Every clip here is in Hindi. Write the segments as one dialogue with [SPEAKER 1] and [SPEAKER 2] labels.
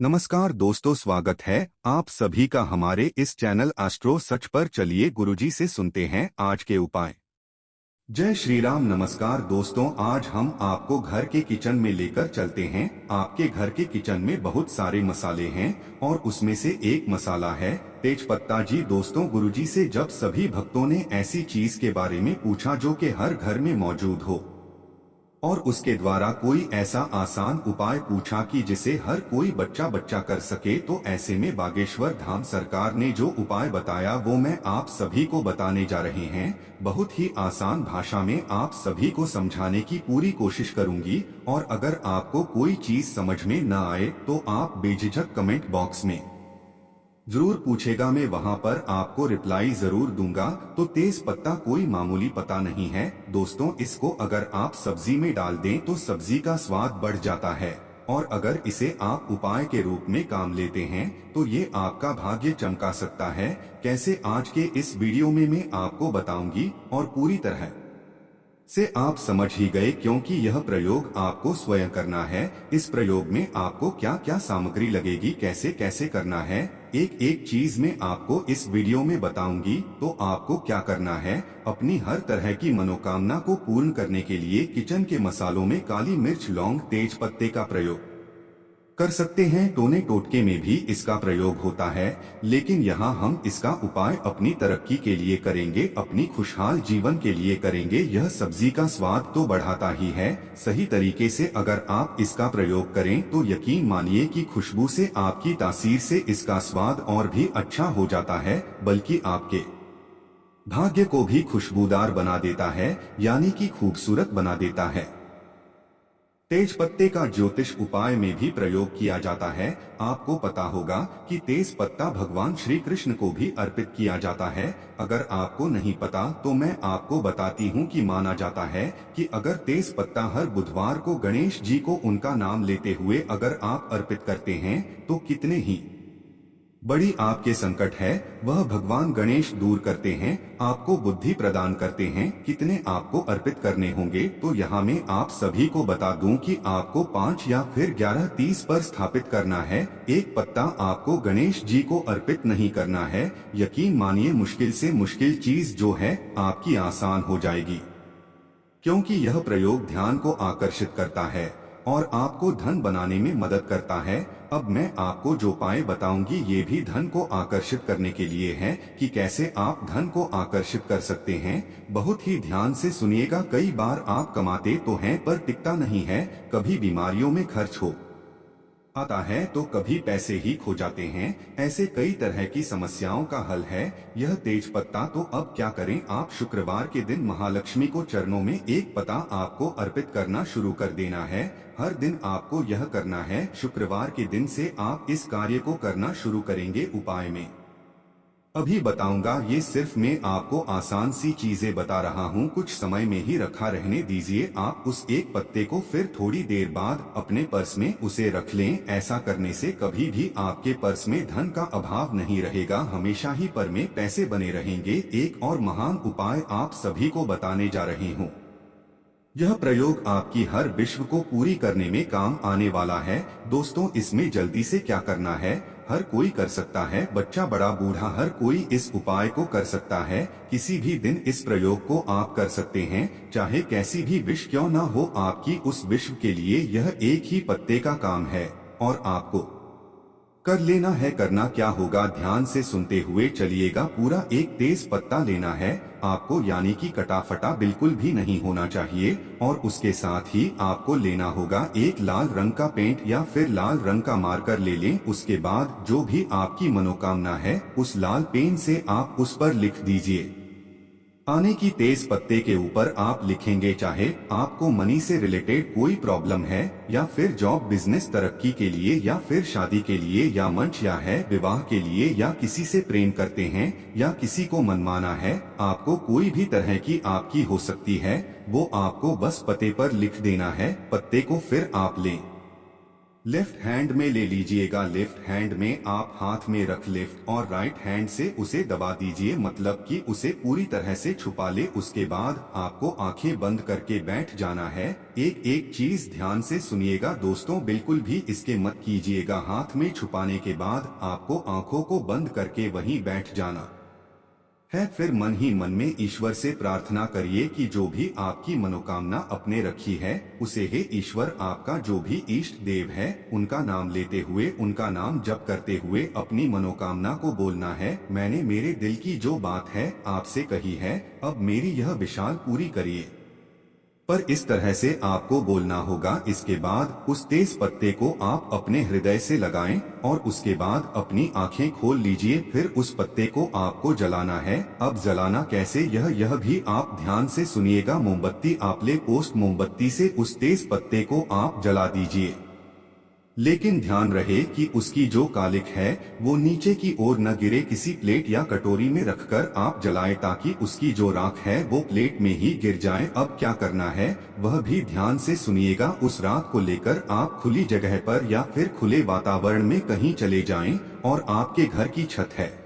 [SPEAKER 1] नमस्कार दोस्तों, स्वागत है आप सभी का हमारे इस चैनल एस्ट्रो सच पर। चलिए गुरुजी से सुनते हैं आज के उपाय। जय श्री राम। नमस्कार दोस्तों, आज हम आपको घर के किचन में लेकर चलते हैं। आपके घर के किचन में बहुत सारे मसाले हैं और उसमें से एक मसाला है तेज पत्ता। जी दोस्तों, गुरुजी से जब सभी भक्तों ने ऐसी चीज के बारे में पूछा जो कि हर घर में मौजूद हो और उसके द्वारा कोई ऐसा आसान उपाय पूछा कि जिसे हर कोई बच्चा कर सके, तो ऐसे में बागेश्वर धाम सरकार ने जो उपाय बताया वो मैं आप सभी को बताने जा रहे हैं। बहुत ही आसान भाषा में आप सभी को समझाने की पूरी कोशिश करूंगी और अगर आपको कोई चीज समझ में न आए तो आप बेझिझक कमेंट बॉक्स में जरूर पूछेगा, मैं वहां पर आपको रिप्लाई जरूर दूंगा। तो तेज पत्ता कोई मामूली पत्ता नहीं है दोस्तों, इसको अगर आप सब्जी में डाल दें तो सब्जी का स्वाद बढ़ जाता है और अगर इसे आप उपाय के रूप में काम लेते हैं तो ये आपका भाग्य चमका सकता है। कैसे, आज के इस वीडियो में मैं आपको बताऊंगी और पूरी तरह से आप समझ ही गए क्योंकि यह प्रयोग आपको स्वयं करना है। इस प्रयोग में आपको क्या क्या सामग्री लगेगी, कैसे कैसे करना है, एक एक चीज में आपको इस वीडियो में बताऊंगी। तो आपको क्या करना है, अपनी हर तरह की मनोकामना को पूर्ण करने के लिए किचन के मसालों में काली मिर्च, लौंग, तेज पत्ते का प्रयोग कर सकते हैं। टोने टोटके में भी इसका प्रयोग होता है, लेकिन यहाँ हम इसका उपाय अपनी तरक्की के लिए करेंगे, अपनी खुशहाल जीवन के लिए करेंगे। यह सब्जी का स्वाद तो बढ़ाता ही है, सही तरीके से अगर आप इसका प्रयोग करें तो यकीन मानिए कि खुशबू से, आपकी तासीर से इसका स्वाद और भी अच्छा हो जाता है, बल्कि आपके भाग्य को भी खुशबूदार बना देता है, यानी कि खूबसूरत बना देता है। तेज पत्ते का ज्योतिष उपाय में भी प्रयोग किया जाता है। आपको पता होगा कि तेज पत्ता भगवान श्री कृष्ण को भी अर्पित किया जाता है। अगर आपको नहीं पता तो मैं आपको बताती हूँ कि माना जाता है कि अगर तेज पत्ता हर बुधवार को गणेश जी को उनका नाम लेते हुए अगर आप अर्पित करते हैं तो कितने ही बड़ी आपके संकट है वह भगवान गणेश दूर करते हैं, आपको बुद्धि प्रदान करते हैं। कितने आपको अर्पित करने होंगे, तो यहाँ मैं आप सभी को बता दूं कि आपको 5 या फिर 11:30 पर स्थापित करना है। एक पत्ता आपको गणेश जी को अर्पित नहीं करना है। यकीन मानिए मुश्किल से मुश्किल चीज जो है आपकी आसान हो जाएगी, क्योंकि यह प्रयोग ध्यान को आकर्षित करता है और आपको धन बनाने में मदद करता है। अब मैं आपको जो उपाय बताऊंगी ये भी धन को आकर्षित करने के लिए है कि कैसे आप धन को आकर्षित कर सकते हैं। बहुत ही ध्यान से सुनिएगा। कई बार आप कमाते तो हैं पर टिकता नहीं है, कभी बीमारियों में खर्च हो आता है तो कभी पैसे ही खो जाते हैं। ऐसे कई तरह की समस्याओं का हल है यह तेज पत्ता। तो अब क्या करें, आप शुक्रवार के दिन महालक्ष्मी को चरणों में एक पत्ता आपको अर्पित करना शुरू कर देना है। हर दिन आपको यह करना है। शुक्रवार के दिन से आप इस कार्य को करना शुरू करेंगे। उपाय में अभी बताऊंगा, ये सिर्फ मैं आपको आसान सी चीजें बता रहा हूँ, कुछ समय में ही रखा रहने दीजिए। आप उस एक पत्ते को फिर थोड़ी देर बाद अपने पर्स में उसे रख लें। ऐसा करने से कभी भी आपके पर्स में धन का अभाव नहीं रहेगा, हमेशा ही पर में पैसे बने रहेंगे। एक और महान उपाय आप सभी को बताने जा रही हूँ। यह प्रयोग आपकी हर विश्व को पूरी करने में काम आने वाला है। दोस्तों, इसमें जल्दी से क्या करना है, हर कोई कर सकता है, बच्चा बड़ा बूढ़ा हर कोई इस उपाय को कर सकता है। किसी भी दिन इस प्रयोग को आप कर सकते हैं, चाहे कैसी भी विश क्यों ना हो। आपकी उस विश्व के लिए यह एक ही पत्ते का काम है और आपको कर लेना है। करना क्या होगा, ध्यान से सुनते हुए चलिएगा। पूरा एक तेज पत्ता लेना है आपको, यानी कि कटा फटा बिल्कुल भी नहीं होना चाहिए। और उसके साथ ही आपको लेना होगा एक लाल रंग का पेंट या फिर लाल रंग का मार्कर ले लें। उसके बाद जो भी आपकी मनोकामना है उस लाल पेन से आप उस पर लिख दीजिए। आने की तेज पत्ते के ऊपर आप लिखेंगे, चाहे आपको मनी से रिलेटेड कोई प्रॉब्लम है या फिर जॉब बिजनेस तरक्की के लिए या फिर शादी के लिए या मंच या है विवाह के लिए या किसी से प्रेम करते हैं या किसी को मनमाना है, आपको कोई भी तरह की आपकी हो सकती है, वो आपको बस पते पर लिख देना है। पत्ते को फिर आप लें लेफ्ट हैंड में ले लीजिएगा। लेफ्ट हैंड में आप हाथ में रख लेफ्ट और राइट हैंड से उसे दबा दीजिए, मतलब कि उसे पूरी तरह से छुपा ले। उसके बाद आपको आंखें बंद करके बैठ जाना है। एक एक चीज ध्यान से सुनिएगा दोस्तों, बिल्कुल भी इसके मत कीजिएगा। हाथ में छुपाने के बाद आपको आंखों को बंद करके वहीं बैठ जाना है। फिर मन ही मन में ईश्वर से प्रार्थना करिए कि जो भी आपकी मनोकामना अपने रखी है उसे, हे ईश्वर, आपका जो भी इष्ट देव है उनका नाम लेते हुए, उनका नाम जप करते हुए अपनी मनोकामना को बोलना है। मैंने मेरे दिल की जो बात है आपसे कही है, अब मेरी यह विशाल पूरी करिए। पर इस तरह से आपको बोलना होगा। इसके बाद उस तेज पत्ते को आप अपने हृदय से लगाएं और उसके बाद अपनी आंखें खोल लीजिए। फिर उस पत्ते को आपको जलाना है। अब जलाना कैसे, यह भी आप ध्यान से सुनिएगा। मोमबत्ती आप ले, पोस्ट मोमबत्ती से उस तेज पत्ते को आप जला दीजिए, लेकिन ध्यान रहे कि उसकी जो कालिक है वो नीचे की ओर न गिरे। किसी प्लेट या कटोरी में रखकर आप जलाएं ताकि उसकी जो राख है वो प्लेट में ही गिर जाए। अब क्या करना है वह भी ध्यान से सुनिएगा। उस राख को लेकर आप खुली जगह पर या फिर खुले वातावरण में कहीं चले जाएं, और आपके घर की छत है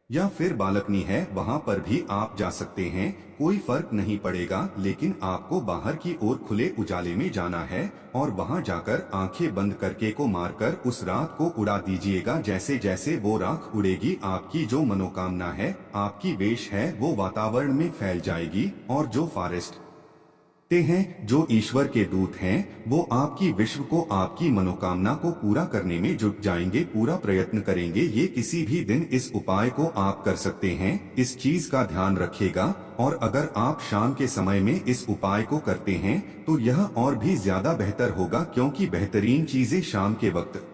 [SPEAKER 1] या फिर बालकनी है वहां पर भी आप जा सकते हैं, कोई फर्क नहीं पड़ेगा। लेकिन आपको बाहर की ओर खुले उजाले में जाना है और वहां जाकर आंखें बंद करके को मारकर उस राख को उड़ा दीजिएगा। जैसे जैसे वो राख उड़ेगी आपकी जो मनोकामना है, आपकी वेश है, वो वातावरण में फैल जाएगी। और जो फॉरेस्ट ते हैं, जो ईश्वर के दूत हैं, वो आपकी विश्व को, आपकी मनोकामना को पूरा करने में जुट जाएंगे, पूरा प्रयत्न करेंगे। ये किसी भी दिन इस उपाय को आप कर सकते हैं, इस चीज का ध्यान रखिएगा। और अगर आप शाम के समय में इस उपाय को करते हैं तो यह और भी ज्यादा बेहतर होगा, क्योंकि बेहतरीन चीजें शाम के वक्त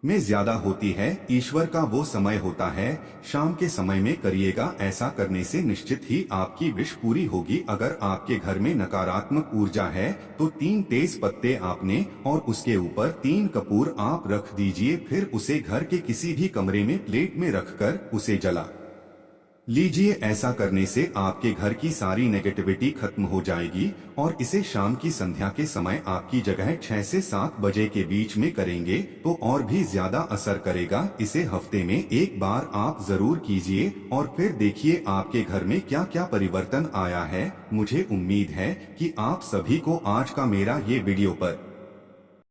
[SPEAKER 1] में ज्यादा होती है। ईश्वर का वो समय होता है शाम के समय में करिएगा। ऐसा करने से निश्चित ही आपकी विश पूरी होगी। अगर आपके घर में नकारात्मक ऊर्जा है तो 3 तेज पत्ते आपने और उसके ऊपर 3 कपूर आप रख दीजिए। फिर उसे घर के किसी भी कमरे में प्लेट में रखकर उसे जला लीजिए। ऐसा करने से आपके घर की सारी नेगेटिविटी खत्म हो जाएगी। और इसे शाम की संध्या के समय आपकी जगह 6 से 7 बजे के बीच में करेंगे तो और भी ज्यादा असर करेगा। इसे हफ्ते में एक बार आप जरूर कीजिए और फिर देखिए आपके घर में क्या क्या परिवर्तन आया है। मुझे उम्मीद है कि आप सभी को आज का मेरा ये वीडियो पर